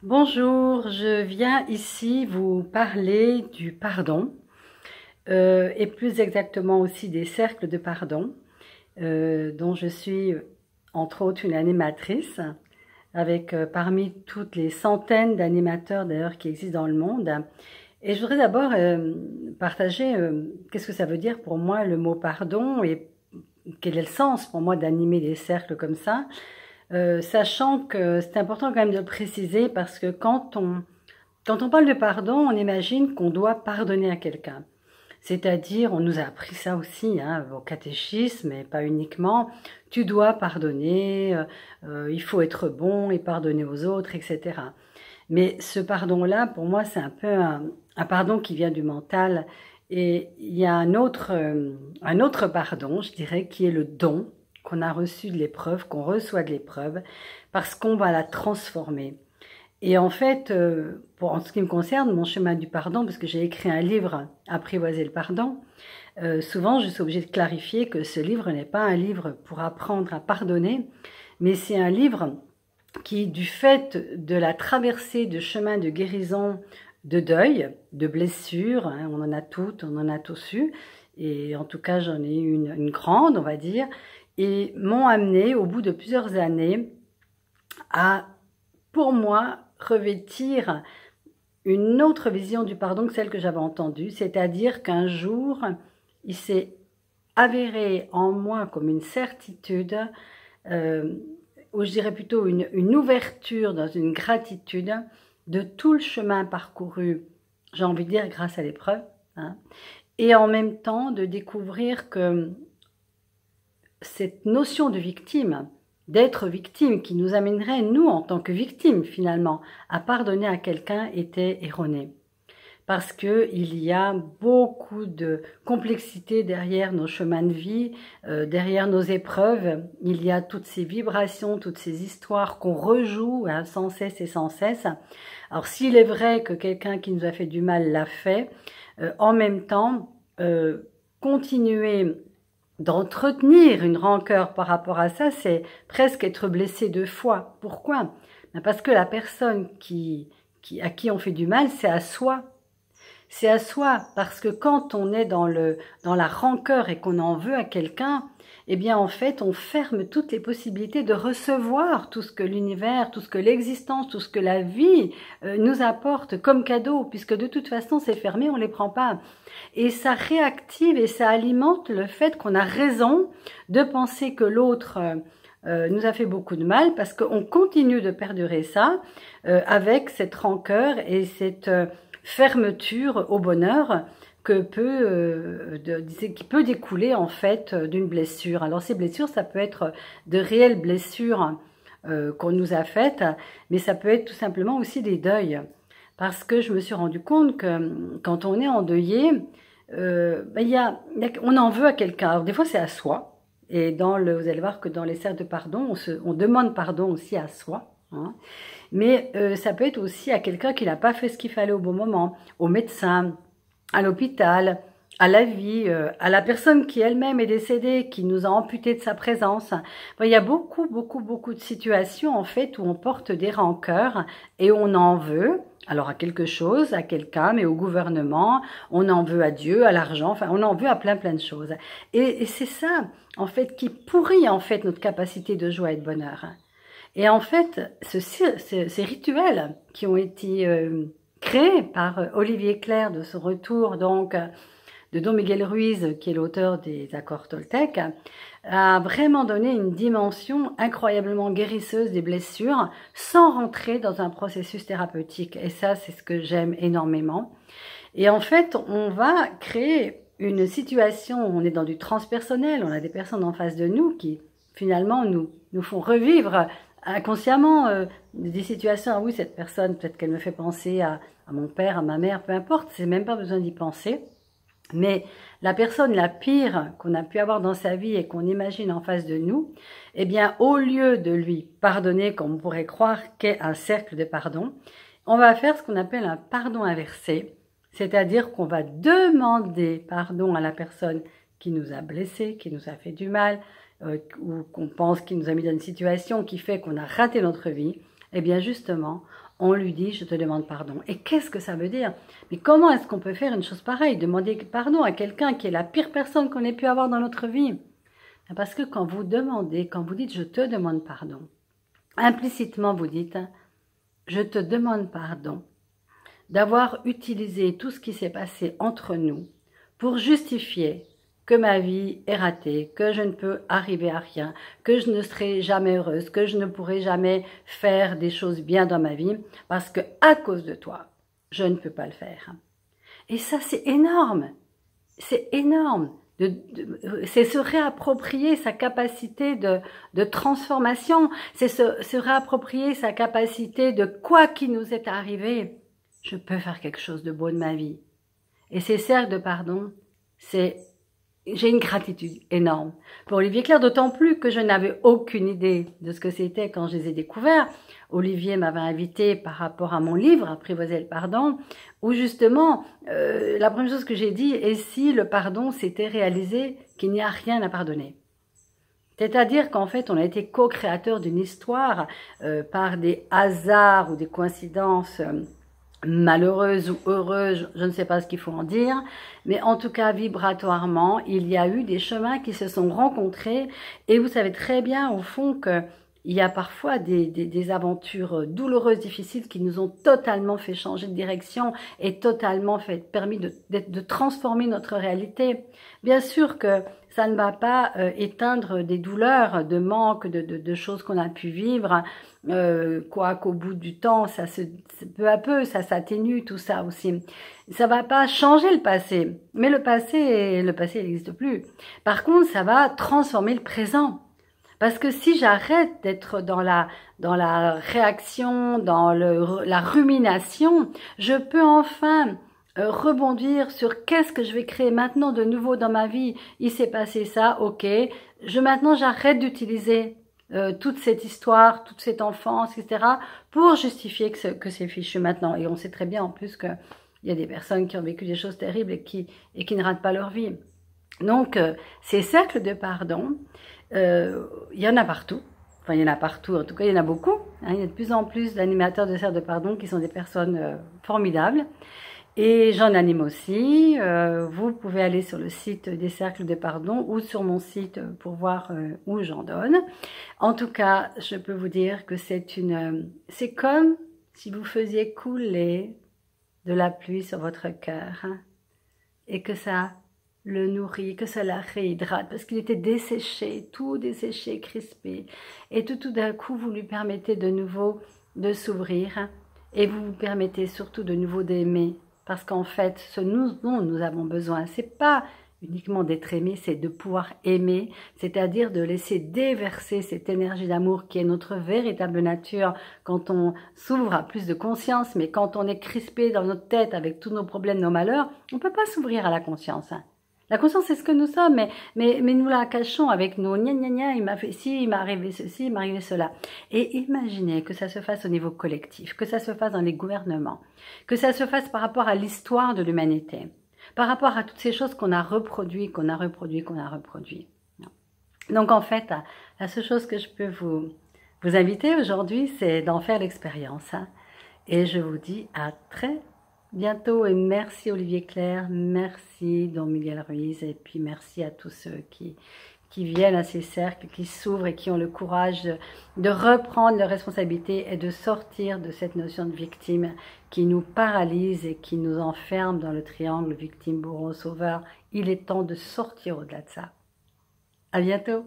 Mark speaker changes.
Speaker 1: Bonjour, je viens ici vous parler du pardon et plus exactement aussi des cercles de pardon dont je suis entre autres une animatrice avec parmi toutes les centaines d'animateurs d'ailleurs qui existent dans le monde. Et je voudrais d'abord partager qu'est-ce que ça veut dire pour moi le mot pardon et quel est le sens pour moi d'animer des cercles comme ça. Sachant que c'est important quand même de le préciser parce que quand on parle de pardon, on imagine qu'on doit pardonner à quelqu'un. C'est-à-dire, on nous a appris ça aussi, hein, au catéchisme, mais pas uniquement. Tu dois pardonner, il faut être bon et pardonner aux autres, etc. Mais ce pardon-là, pour moi, c'est un peu un pardon qui vient du mental. Et il y a un autre pardon, je dirais, qui est le don qu'on a reçu de l'épreuve, qu'on reçoit de l'épreuve, parce qu'on va la transformer. Et en fait, en ce qui me concerne, mon chemin du pardon, parce que j'ai écrit un livre, Apprivoiser le pardon, souvent je suis obligée de clarifier que ce livre n'est pas un livre pour apprendre à pardonner, mais c'est un livre qui, du fait de la traversée de chemin de guérison, de deuil, de blessures, hein, on en a toutes, on en a tous eu, et en tout cas j'en ai eu une grande, on va dire, et m'ont amené au bout de plusieurs années à, pour moi, revêtir une autre vision du pardon que celle que j'avais entendue, c'est-à-dire qu'un jour, il s'est avéré en moi comme une certitude, ou je dirais plutôt une ouverture dans une gratitude de tout le chemin parcouru, j'ai envie de dire grâce à l'épreuve, hein, et en même temps de découvrir que cette notion de victime, d'être victime, qui nous amènerait, nous, en tant que victimes, finalement, à pardonner à quelqu'un, était erronée. Parce qu'il y a beaucoup de complexité derrière nos chemins de vie, derrière nos épreuves. Il y a toutes ces vibrations, toutes ces histoires qu'on rejoue hein, sans cesse et sans cesse. Alors, s'il est vrai que quelqu'un qui nous a fait du mal l'a fait, en même temps, continuer d'entretenir une rancœur par rapport à ça, c'est presque être blessé deux fois. Pourquoi? Parce que la personne à qui on fait du mal, c'est à soi. C'est à soi, parce que quand on est dans la rancœur et qu'on en veut à quelqu'un, eh bien en fait on ferme toutes les possibilités de recevoir tout ce que l'univers, tout ce que l'existence, tout ce que la vie nous apporte comme cadeau, puisque de toute façon c'est fermé, on ne les prend pas. Et ça réactive et ça alimente le fait qu'on a raison de penser que l'autre nous a fait beaucoup de mal, parce qu'on continue de perdurer ça avec cette rancœur et cette fermeture au bonheur qui peut découler en fait d'une blessure. Alors ces blessures, ça peut être de réelles blessures qu'on nous a faites, mais ça peut être tout simplement aussi des deuils. Parce que je me suis rendu compte que quand on est endeuillé, on en veut à quelqu'un. Alors des fois c'est à soi, et vous allez voir que dans les cercles de pardon, on demande pardon aussi à soi. Hein. Mais ça peut être aussi à quelqu'un qui n'a pas fait ce qu'il fallait au bon moment, au médecin, à l'hôpital, à la vie, à la personne qui elle-même est décédée, qui nous a amputé de sa présence. Enfin, il y a beaucoup, beaucoup, beaucoup de situations en fait où on porte des rancœurs et on en veut. Alors à quelque chose, à quelqu'un, mais au gouvernement, on en veut à Dieu, à l'argent, enfin on en veut à plein plein de choses. Et c'est ça, en fait, qui pourrit en fait notre capacité de joie et de bonheur. Et en fait, ces rituels qui ont été créés par Olivier Clerc de ce retour donc de Don Miguel Ruiz, qui est l'auteur des accords toltèques, a vraiment donné une dimension incroyablement guérisseuse des blessures sans rentrer dans un processus thérapeutique. Et ça, c'est ce que j'aime énormément. Et en fait, on va créer une situation où on est dans du transpersonnel, on a des personnes en face de nous qui finalement nous font revivre inconsciemment des situations. Ah oui, cette personne, peut-être qu'elle me fait penser à mon père, à ma mère, peu importe, c'est même pas besoin d'y penser. Mais la personne la pire qu'on a pu avoir dans sa vie et qu'on imagine en face de nous, eh bien, au lieu de lui pardonner, comme on pourrait croire qu'est un cercle de pardon, on va faire ce qu'on appelle un pardon inversé, c'est-à-dire qu'on va demander pardon à la personne qui nous a blessés, qui nous a fait du mal, ou qu'on pense qu'il nous a mis dans une situation qui fait qu'on a raté notre vie. Eh bien, justement, on lui dit « je te demande pardon ». Et qu'est-ce que ça veut dire? Mais comment est-ce qu'on peut faire une chose pareille? Demander pardon à quelqu'un qui est la pire personne qu'on ait pu avoir dans notre vie? Parce que quand vous demandez, quand vous dites « je te demande pardon », implicitement vous dites « je te demande pardon » d'avoir utilisé tout ce qui s'est passé entre nous pour justifier que ma vie est ratée, que je ne peux arriver à rien, que je ne serai jamais heureuse, que je ne pourrai jamais faire des choses bien dans ma vie, parce que à cause de toi, je ne peux pas le faire. Et ça, c'est énorme. C'est énorme. C'est se réapproprier sa capacité de transformation, c'est se réapproprier sa capacité de quoi qu'il nous est arrivé, je peux faire quelque chose de beau de ma vie. Et ces cercles de pardon, j'ai une gratitude énorme pour Olivier Clair, d'autant plus que je n'avais aucune idée de ce que c'était quand je les ai découverts. Olivier m'avait invité par rapport à mon livre, Apprivoiser le pardon, où justement, la première chose que j'ai dit, et si le pardon s'était réalisé qu'il n'y a rien à pardonner? C'est-à-dire qu'en fait, on a été co-créateur d'une histoire par des hasards ou des coïncidences malheureuse ou heureuse, je ne sais pas ce qu'il faut en dire, mais en tout cas vibratoirement, il y a eu des chemins qui se sont rencontrés et vous savez très bien au fond que il y a parfois des aventures douloureuses, difficiles qui nous ont totalement fait changer de direction et totalement permis de transformer notre réalité. Bien sûr que ça ne va pas éteindre des douleurs, de manque, de choses qu'on a pu vivre, qu'au bout du temps, peu à peu, ça s'atténue, tout ça aussi. Ça va pas changer le passé, mais le passé n'existe plus. Par contre, ça va transformer le présent. Parce que si j'arrête d'être dans la réaction, dans la rumination, je peux enfin rebondir sur qu'est-ce que je vais créer maintenant de nouveau dans ma vie. Il s'est passé ça, ok. Maintenant, j'arrête d'utiliser toute cette histoire, toute cette enfance, etc. pour justifier que c'est fichu maintenant. Et on sait très bien en plus qu'il y a des personnes qui ont vécu des choses terribles et qui ne ratent pas leur vie. Donc, ces cercles de pardon, il y en a partout. Enfin, il y en a partout, en tout cas, il y en a beaucoup. Hein, il y a de plus en plus d'animateurs de cercles de pardon qui sont des personnes formidables. Et j'en anime aussi. Vous pouvez aller sur le site des cercles de pardon ou sur mon site pour voir où j'en donne. En tout cas, je peux vous dire que c'est comme si vous faisiez couler de la pluie sur votre cœur, hein, et que ça le nourrit, que ça la réhydrate, parce qu'il était desséché, tout desséché, crispé. Et tout d'un coup, vous lui permettez de nouveau de s'ouvrir, hein, et vous vous permettez surtout de nouveau d'aimer. Parce qu'en fait, ce dont nous avons besoin, c'est pas uniquement d'être aimé, c'est de pouvoir aimer, c'est-à-dire de laisser déverser cette énergie d'amour qui est notre véritable nature quand on s'ouvre à plus de conscience, mais quand on est crispé dans notre tête avec tous nos problèmes, nos malheurs, on peut pas s'ouvrir à la conscience. Hein. La conscience, c'est ce que nous sommes, mais nous la cachons avec nos gna gna gna, il m'a fait ci, il m'est arrivé ceci, il m'est arrivé cela. Et imaginez que ça se fasse au niveau collectif, que ça se fasse dans les gouvernements, que ça se fasse par rapport à l'histoire de l'humanité, par rapport à toutes ces choses qu'on a reproduit, qu'on a reproduit. Donc en fait, la seule chose que je peux vous inviter aujourd'hui, c'est d'en faire l'expérience. Hein. Et je vous dis à très bientôt et merci Olivier Clair, merci Don Miguel Ruiz et puis merci à tous ceux qui viennent à ces cercles, qui s'ouvrent et qui ont le courage de reprendre leurs responsabilités et de sortir de cette notion de victime qui nous paralyse et qui nous enferme dans le triangle victime, bourreau, sauveur. Il est temps de sortir au-delà de ça. À bientôt.